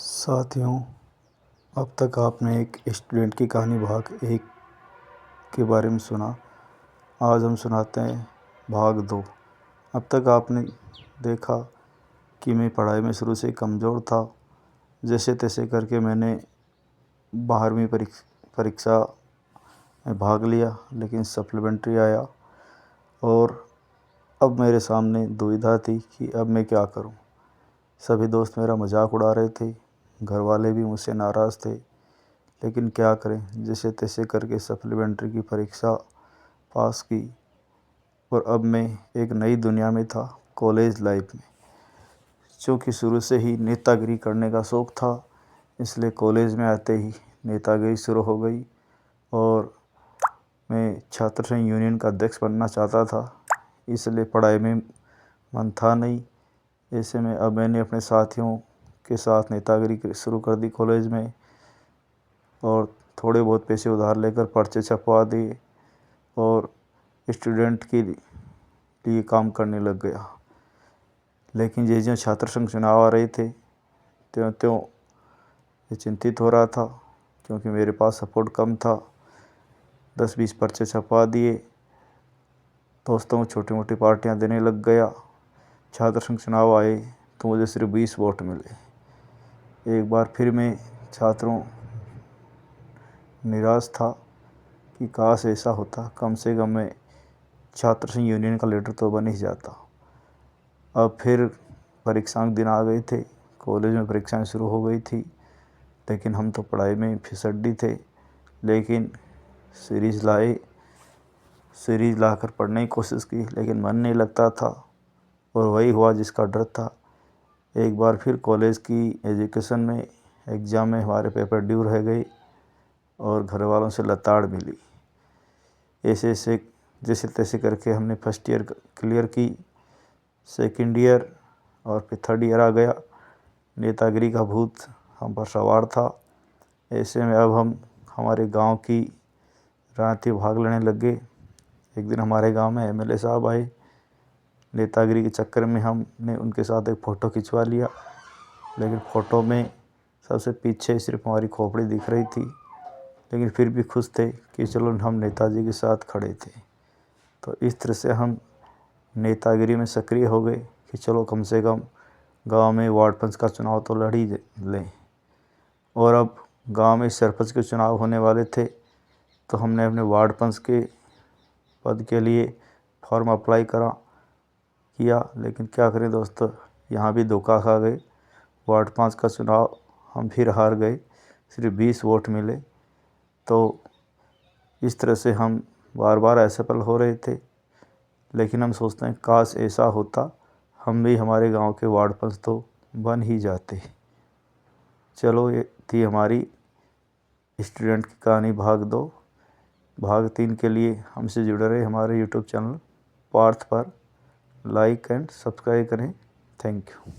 साथियों, अब तक आपने एक स्टूडेंट की कहानी भाग 1 के बारे में सुना। आज हम सुनाते हैं भाग 2। अब तक आपने देखा कि मैं पढ़ाई में शुरू से ही कमज़ोर था। जैसे तैसे करके मैंने 12वीं परीक्षा में भाग लिया, लेकिन सप्लीमेंट्री आया और अब मेरे सामने दुविधा थी कि अब मैं क्या करूं। सभी दोस्त मेरा मजाक उड़ा रहे थे, घर वाले भी मुझसे नाराज़ थे, लेकिन क्या करें। जैसे तैसे करके सप्लीमेंट्री की परीक्षा पास की और अब मैं एक नई दुनिया में था, कॉलेज लाइफ में। चूँकि शुरू से ही नेतागिरी करने का शौक़ था, इसलिए कॉलेज में आते ही नेतागिरी शुरू हो गई और मैं छात्र संघ यूनियन का अध्यक्ष बनना चाहता था, इसलिए पढ़ाई में मन था नहीं। ऐसे में अब मैंने अपने साथियों के साथ नेतागिरी शुरू कर दी कॉलेज में और थोड़े बहुत पैसे उधार लेकर पर्चे छपवा दिए और स्टूडेंट के लिए काम करने लग गया। लेकिन जैसे छात्र संघ चुनाव आ रहे थे, त्यों मैं चिंतित हो रहा था, क्योंकि मेरे पास सपोर्ट कम था। 10-20 पर्चे छपवा दिए, दोस्तों को छोटी मोटी पार्टियां देने लग गया। छात्र संघ चुनाव आए तो मुझे सिर्फ 20 वोट मिले। एक बार फिर मैं छात्रों निराश था कि काश ऐसा होता, कम से कम मैं छात्र संघ यूनियन का लीडर तो बन ही जाता। अब फिर परीक्षा के दिन आ गए थे, कॉलेज में परीक्षाएं शुरू हो गई थी, लेकिन हम तो पढ़ाई में फिसड्डी थे। लेकिन सीरीज़ लाकर पढ़ने की कोशिश की, लेकिन मन नहीं लगता था और वही हुआ जिसका डर था। एक बार फिर कॉलेज की एजुकेशन में एग्ज़ाम में हमारे पेपर ड्यू रह गए और घर वालों से लताड़ मिली। जैसे तैसे करके हमने फर्स्ट ईयर क्लियर की, सेकंड ईयर और फिर थर्ड ईयर आ गया। नेतागिरी का भूत हम पर सवार था। ऐसे में अब हम हमारे गांव की राजनीति भाग लेने लग गए। एक दिन हमारे गांव में एमएलए साहब आए। नेतागिरी के चक्कर में हमने उनके साथ एक फ़ोटो खिंचवा लिया, लेकिन फ़ोटो में सबसे पीछे सिर्फ हमारी खोपड़ी दिख रही थी। लेकिन फिर भी खुश थे कि चलो हम नेताजी के साथ खड़े थे। तो इस तरह से हम नेतागिरी में सक्रिय हो गए कि चलो कम से कम गांव में वार्ड पंच का चुनाव तो लड़ ही लें। और अब गांव में सरपंच के चुनाव होने वाले थे, तो हमने अपने वार्ड पंच के पद के लिए फॉर्म अप्लाई किया। लेकिन क्या करें दोस्तों, यहाँ भी धोखा खा गए। वार्ड 5 का चुनाव हम फिर हार गए, सिर्फ 20 वोट मिले। तो इस तरह से हम बार बार असफल हो रहे थे। लेकिन हम सोचते हैं काश ऐसा होता, हम भी हमारे गांव के वार्ड पंच तो बन ही जाते। चलो, ये थी हमारी स्टूडेंट की कहानी भाग 2। भाग 3 के लिए हमसे जुड़े रहे। हमारे यूट्यूब चैनल पार्थ पर लाइक एंड सब्सक्राइब करें। Thank you.